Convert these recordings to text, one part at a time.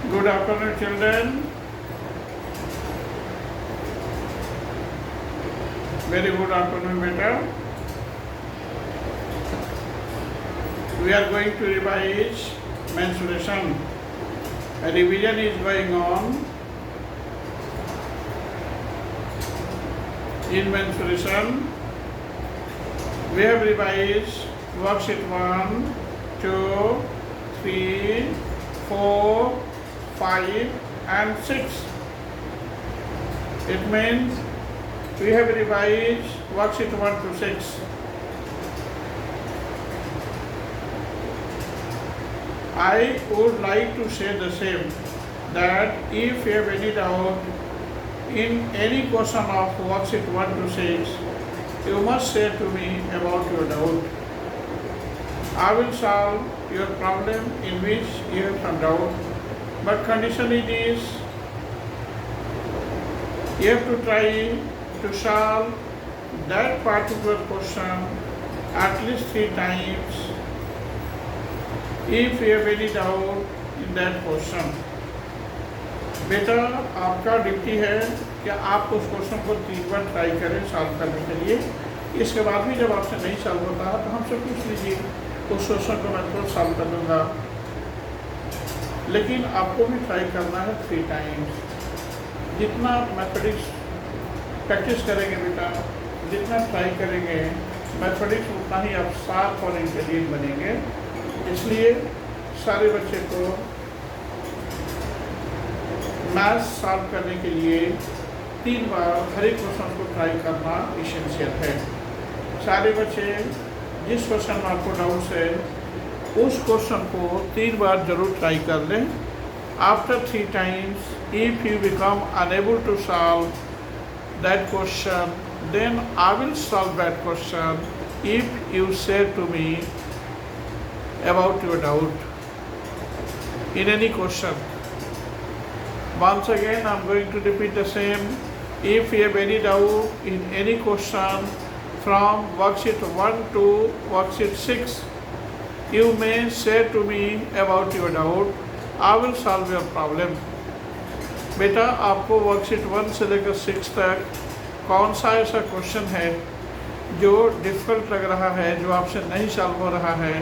Good afternoon, children. Very good afternoon, beta. We are going to revise mensuration. A revision is going on. In mensuration, we have revised worksheet 1, 2, 3, 4, 5 and 6. It means we have revised worksheet 1 to 6. I would like to say the same, that if you have any doubt in any question of worksheet 1 to 6, you must say to me about your doubt. I will solve your problem in which you have some doubt, but condition it is you have to try to solve that particular question at least 3 times if you have any doubt in that question. बेटा आपका duty है कि आप उस question को 3 बार try करें solve करने के लिए। इसके बाद भी जब आपसे नहीं सॉल्व होता है तो हमसे पूछ लीजिए, उस क्वेश्चन को मैं तो सॉल्व कर दूँगा। लेकिन आपको भी ट्राई करना है 3 टाइम्स। जितना मैथमेटिक्स प्रैक्टिस करेंगे बेटा, जितना ट्राई करेंगे मैथमेटिक्स, उतना ही आप शार्प और इंटेलिजेंट बनेंगे। इसलिए सारे बच्चे को मैथ्स सॉल्व करने के लिए 3 बार हर एक क्वेश्चन को ट्राई करना इसेंशियल है। सारे बच्चे जिस क्वेश्चन में आपको डाउट्स है उस क्वेश्चन को 3 बार जरूर ट्राई कर लें। After 3 times if you become unable to solve that question, then I will solve that question if you say to me about your doubt in any question. Once again, I am going to repeat the same. If you have any doubt in any question from worksheet 1 to worksheet 6, you may say to me about your doubt. I will solve your problem. बेटा आपको worksheet 1 से लेकर 6 तक कौन सा ऐसा question है जो डिफ़िकल्ट लग रहा है, जो आपसे नहीं सॉल्व हो रहा है,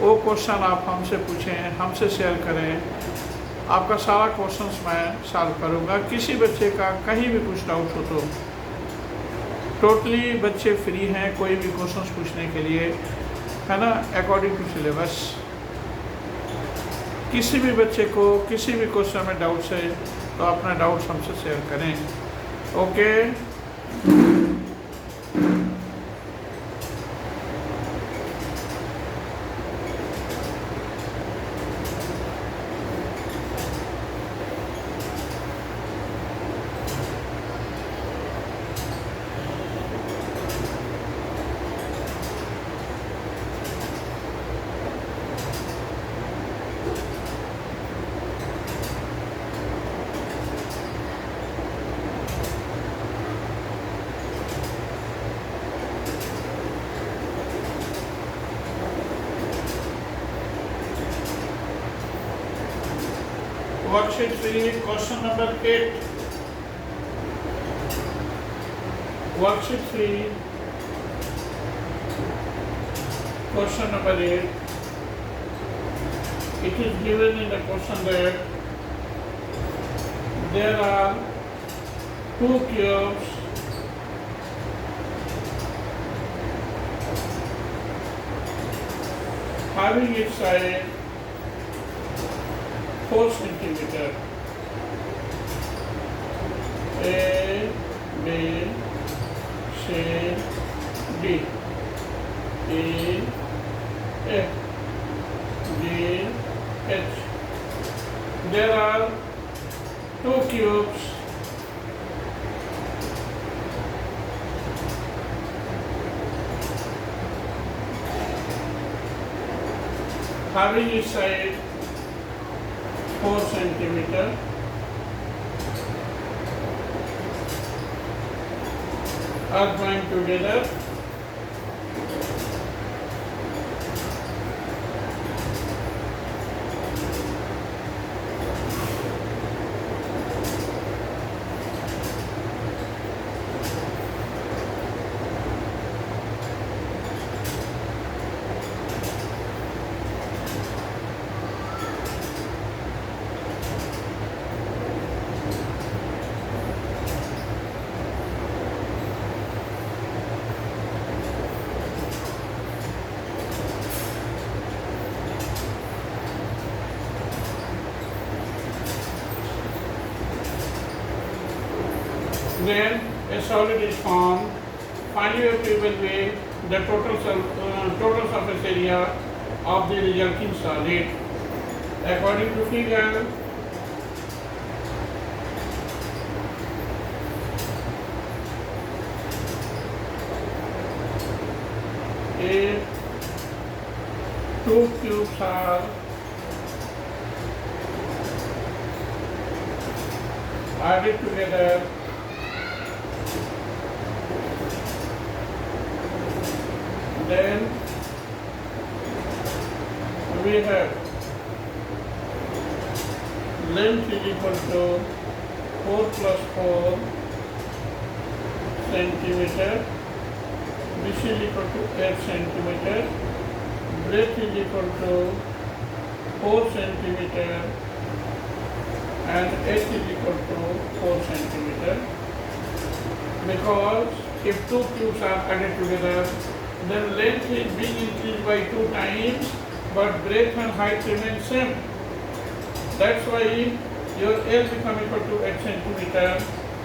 वो क्वेश्चन आप हमसे पूछें, हमसे शेयर करें। आपका सारा क्वेश्चंस मैं सॉल्व करूँगा। किसी बच्चे का कहीं भी कुछ डाउट हो तो टोटली बच्चे फ्री हैं कोई भी क्वेश्चंस पूछने के लिए, है ना, अकॉर्डिंग टू सिलेबस। किसी भी बच्चे को किसी भी क्वेश्चन में डाउट्स है तो अपना डाउट्स हमसे शेयर करें। Okay, worksheet 3, question number 8. Worksheet 3, question number 8. It is given in the question that there are 2 cubes having each side 4 centimeter. A, B, C, D, E, F, G, H. There are 2 cubes having each side 4 centimeter. Are joined together. When a solid is formed, find your evaluate the total surface area of the resulting solid. According to figure, if two cubes are added together, then we have length is equal to 4 plus 4 centimeter, this is equal to 8 centimeter, breadth is equal to 4 centimeter, and h is equal to 4 centimeter. Because if two cubes are added together, then length is being increased by 2 times, but breadth and height remain same. That's why your L become equal to 8 centimeter,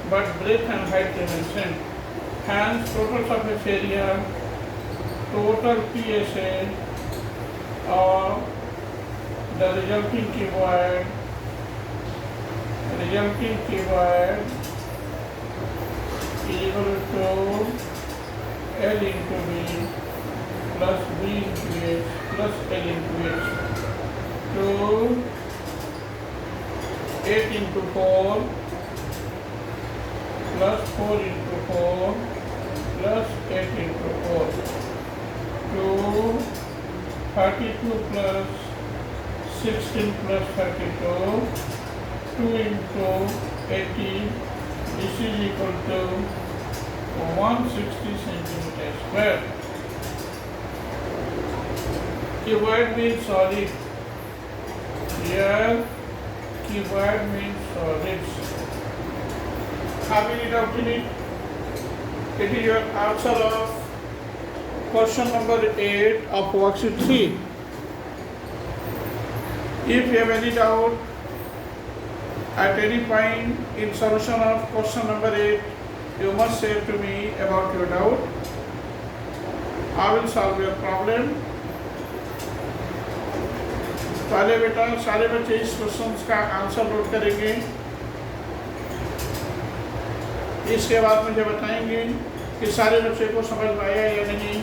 but breadth and height remain same. Hence, total surface area, total PSA, or the resulting cuboid is equal to L into B plus B into H plus L into H to 8 into 4 plus 4 into 4 plus 8 into 4 to 32 plus 16 plus 32, 2 into 80, this is equal to 160 centimeters square. Cuboid means solid. Here, cuboid means solids. Have you doubt in it? It is your answer of question number 8 of worksheet 3. If you have any doubt at any point in solution of question number 8, you must say to me about your doubt. I will solve your problem. पहले बेटा सारे बच्चे इस question का answer note करेंगे, इसके बाद मुझे बताएंगे कि सारे बच्चे को समझ में आया या नहीं।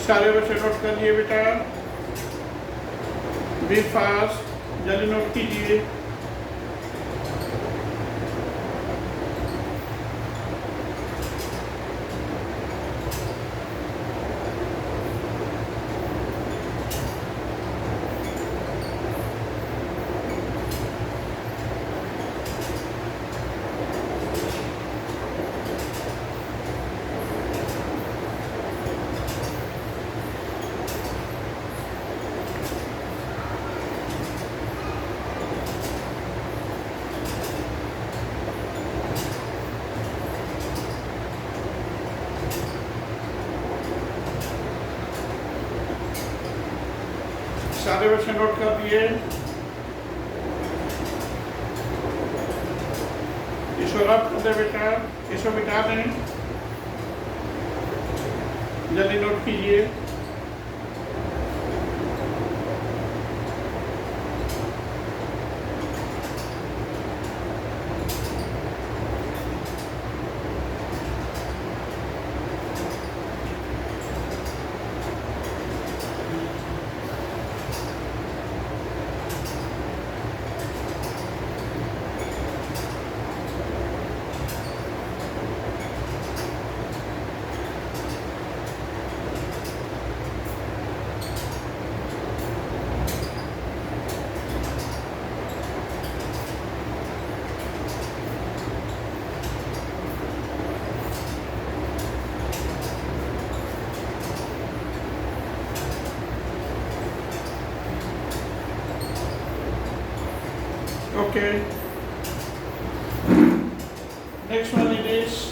सारे बच्चे नोट कर लिए बेटा, बी फास्ट, जल्दी नोट कीजिए। सारे बच्चे नोट कर दिए। इसको रब कर दे बेटा, इसको मिटा दें, जल्दी नोट कीजिए। Okay. Next one it is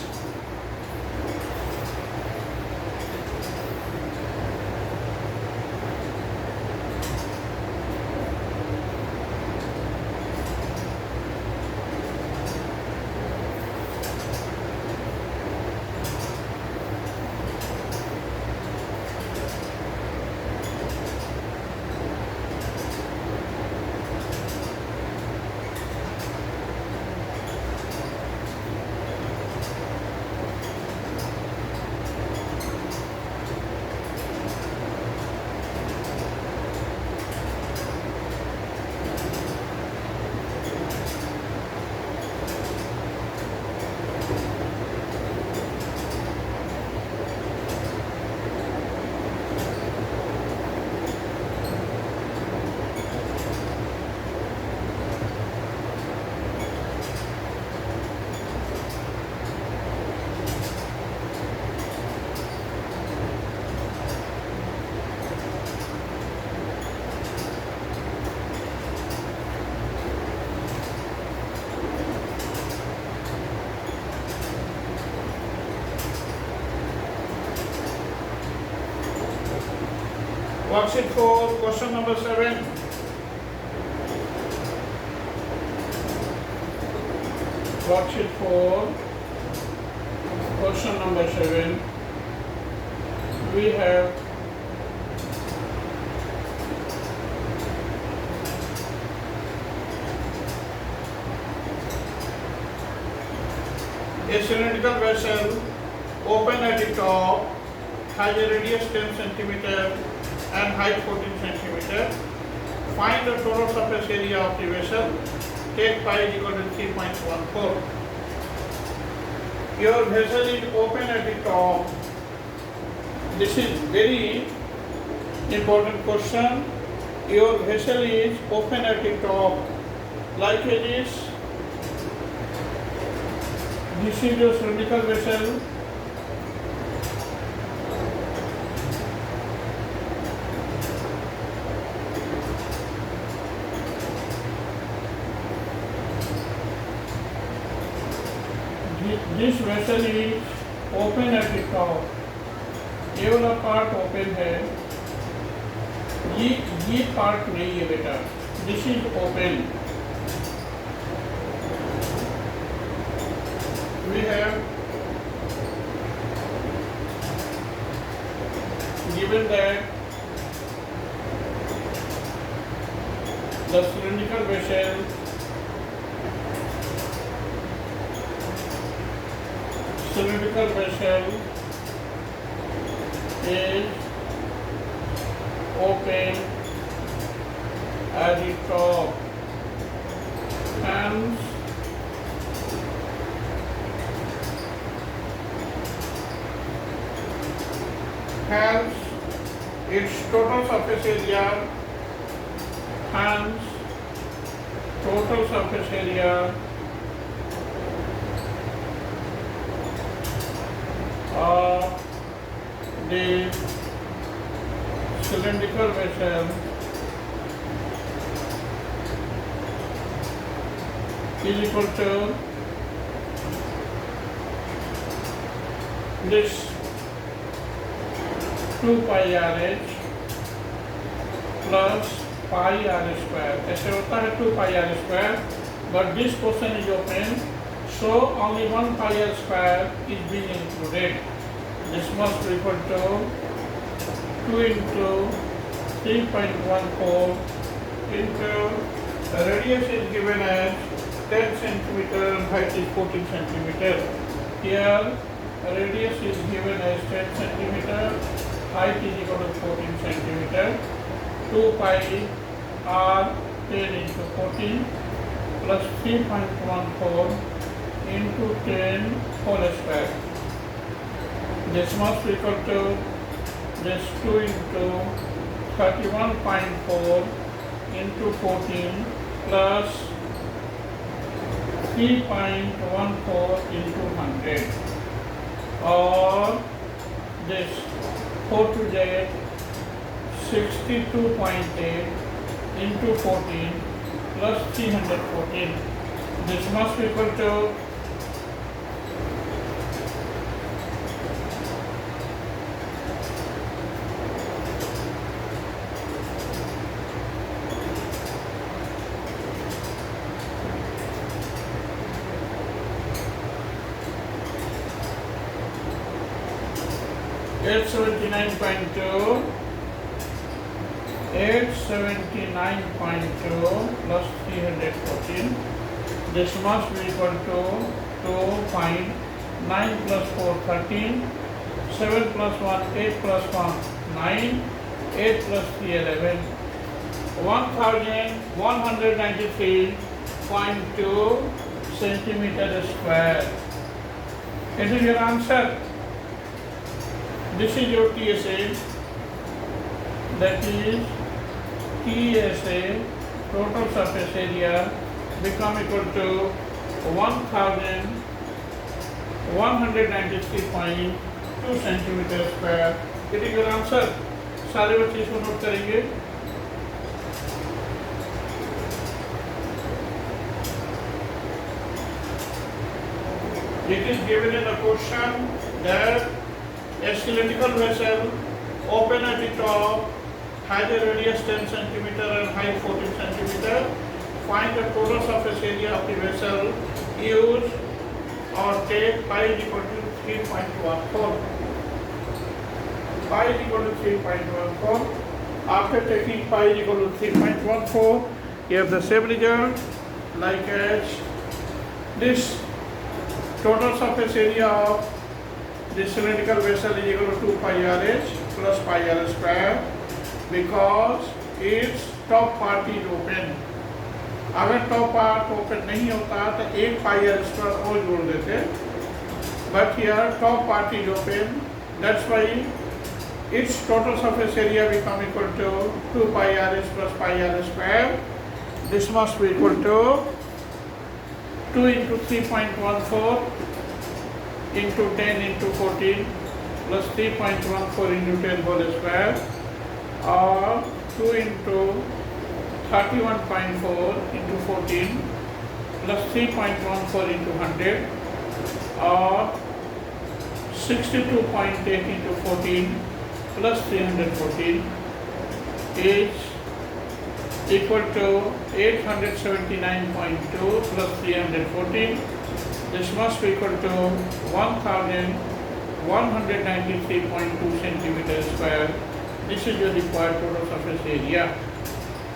worksheet 4, question number 7. Worksheet 4, question number 7. We have a cylindrical vessel open at the top, has a radius 10 centimeter and height 14 centimeter. Find the total surface area of the vessel. Take pi is equal to 3.14. Your vessel is open at the top. This is very important question. Your vessel is open at the top. Like this. This is your cylindrical vessel. This vessel is open at the top. ये वाला part open है, ये part नहीं है बेटा. This is open. We have given that the cylindrical vessel is open at the top, hence its total surface area, total surface area of the cylindrical vessel is equal to this 2 pi RH plus pi R square. ऐसे होता है 2 pi R square, but this portion is open, so only 1 pi R square is being included. This must be equal to 2 into 3.14 into the radius is given as 10 centimeter and height is 14 centimeter. Here radius is given as 10 centimeter, height is equal to 14 centimeter. 2 pi r 10 into 14 plus 3.14 into 10 whole square. This must be equal to this 2 into 31.4 into 14 plus 3.14 into 100, or this 4 to the 62.8 into 14 plus 314. This must be equal to 879.2 plus 314. This must be equal to 2.9 plus 4 13, 7 plus 1 8 plus 1 9, 8 plus 3 11, 1193.2 centimeter square. It is your answer. This is your TSA, that is TSA, total surface area, become equal to 1193.2 centimeter square. It is your answer. सारे बच्चे इसको note करेंगे. It is given in the question that a cylindrical vessel open at the top has a radius 10 cm and height 14 cm. Find the total surface area of the vessel. Use or take pi is equal to 3.14. Pi is equal to 3.14. After taking pi is equal to 3.14, you have the same result like as this. Total surface area of the cylindrical vessel is equal to 2 pi rh plus pi r square because its top part is open. अगर top part open नहीं होता तो एक पाई r square और जोड़ देते, but here top part is open, that's why its total surface area become equal to 2 pi rh plus pi r square. This must be equal to 2 into 3.14 into 10 into 14 plus 3.14 into 10 whole square, or 2 into 31.4 into 14 plus 3.14 into 100, or 62.8 into 14 plus 314 is equal to 879.2 plus 314. This must be equal to 1193.2 centimeter square. This is your required total surface area.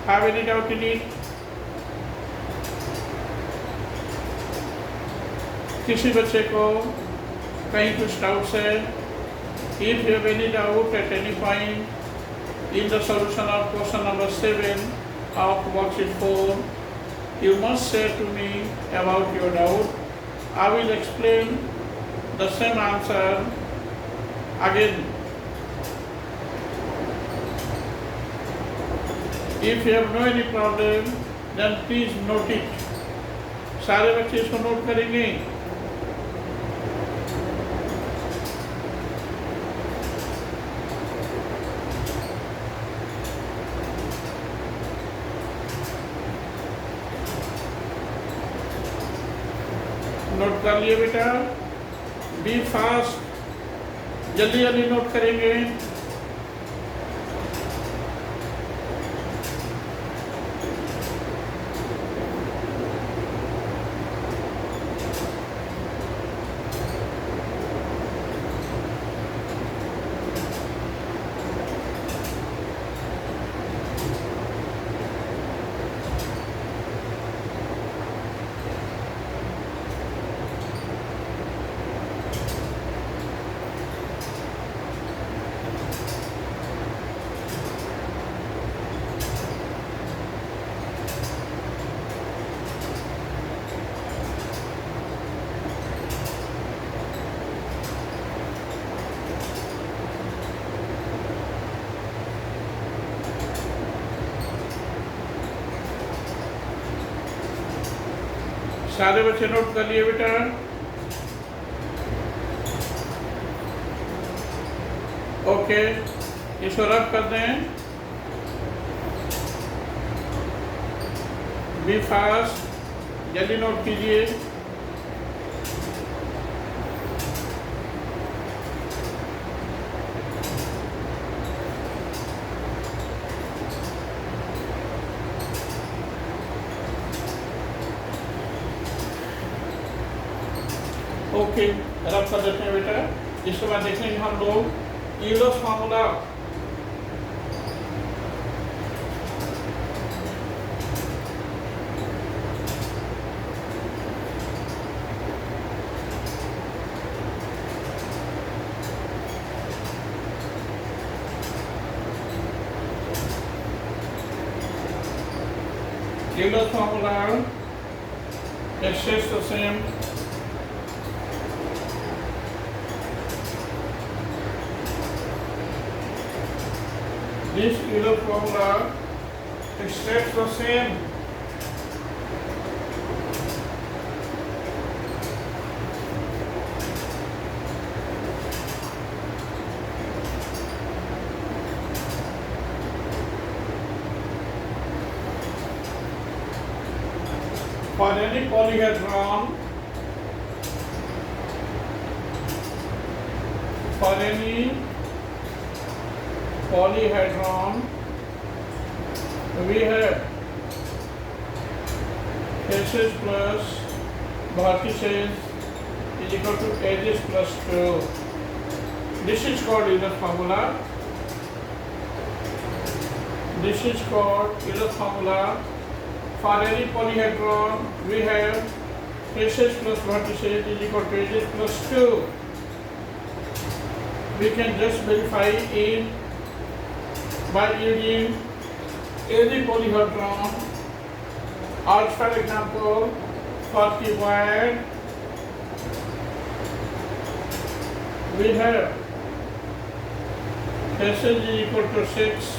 Have any doubt in it? किसी बच्चे को कहीं कुछ doubts है? If you have any doubt at any point in the solution of question number 7 of worksheet 4, you must say to me about your doubt. I will explain the same answer again. If you have no any problem, then please note it. सारे बच्चे इसको note करेंगे. Note कर लिए बेटा, B fast, जल्दी जल्दी note करेंगे. सारे बच्चे नोट कर लिए बेटा. ओके, इसको रब कर दें. B बी फास्ट, जल्दी नोट कीजिए। ओके, रब कर देते हैं बेटा। इसके बाद देखेंगे हम लोग Euler's formula. Euler's formula is just the same. This Euler formula is just the same. For any polyhedron, we have faces plus vertices is equal to edges plus 2. This is called Euler's formula. This is called Euler's formula. For any polyhedron, we have faces plus vertices is equal to edges plus 2. We can just verify it by using any polyhedron. As for example, for cuboid, we have faces is equal to 6.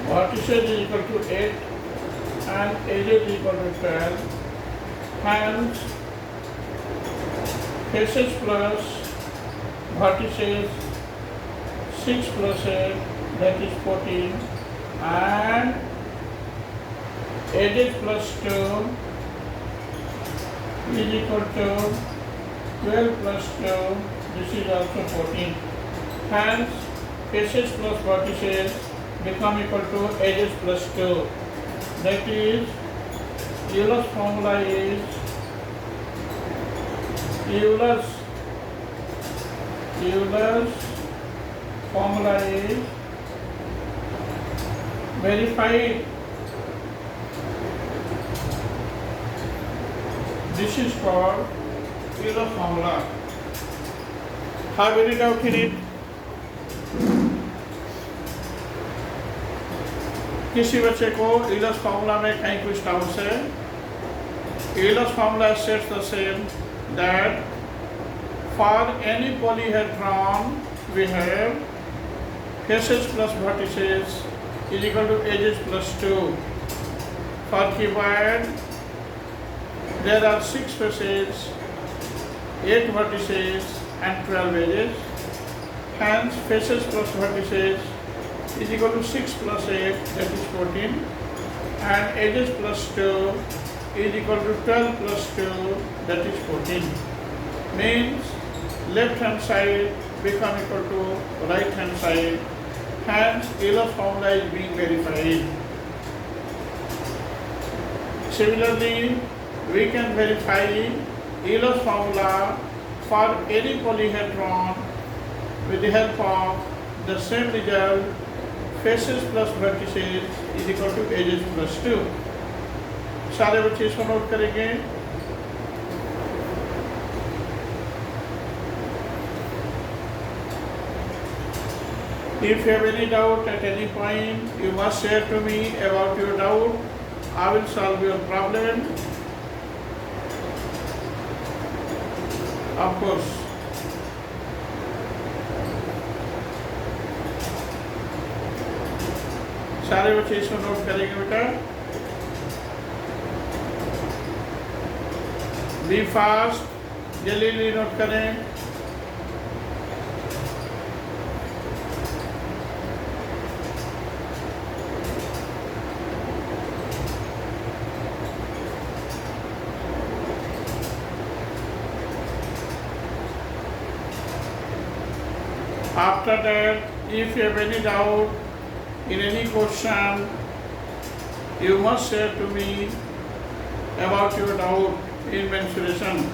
Vertices is equal to 8 and edges is equal to 12. Hence, faces plus vertices 6 plus 8, that is 14, and edges plus 2 is equal to 12 plus 2, this is also 14. Hence, faces plus vertices become equal to edges plus 2. That is, Euler's formula is Euler's formula is verified. This is called Euler's formula. Have any doubt in it? किसी बच्चे को Euler's formula में कहीं कुछ doubts है? Euler's formula sets the same that for any polyhedron we have faces plus vertices is equal to edges plus 2. For cuboid, there are 6 faces, 8 vertices and 12 edges. Hence, faces plus vertices is equal to 6 plus 8, that is 14, and edges plus 2 is equal to 12 plus 2, that is 14. Means left hand side become equal to right hand side. Hence, Euler's formula is being verified. Similarly, we can verify Euler's formula for any polyhedron with the help of the same result. Faces plus vertices is equal to edges plus 2. सारे बच्चे इसको note करेंगे। If you have any doubt at any point, you must share to me about your doubt. I will solve your problem. Of course. सारे बच्चे इसको note करेंगे बेटा। B fast, जल्दी नोट करें। After that, if you have any doubt in any question, you must share to me about your doubt in mensuration.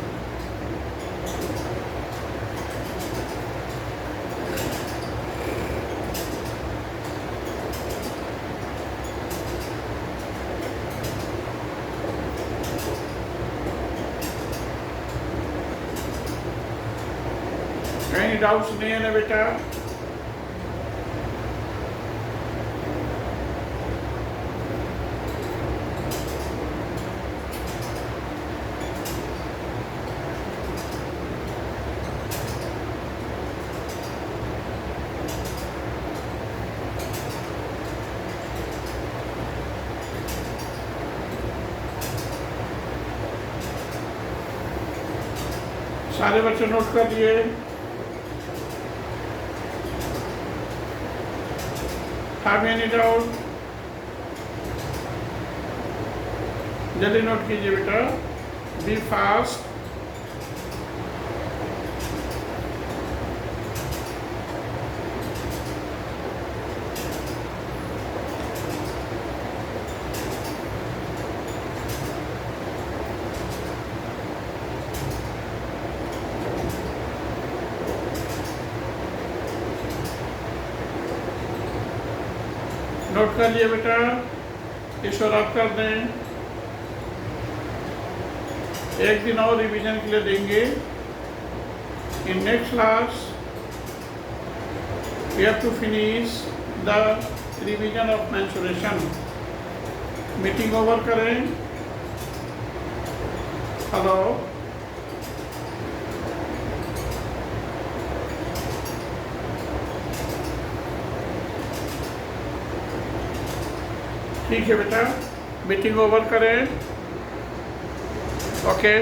कहीं doubts नहीं है ना बेटा? सारे बच्चे नोट कर लिए? Have any doubt? जल्दी नोट कीजिए बेटा, बी फास्ट। नोट कर लिए बेटा, ईश्वर आप कर दें। एक दिन और रिवीजन के लिए देंगे। In next class we have to finish the revision of mensuration. Meeting over करें। हेलो, ठीक है बेटा, मीटिंग ओवर करें। ओके।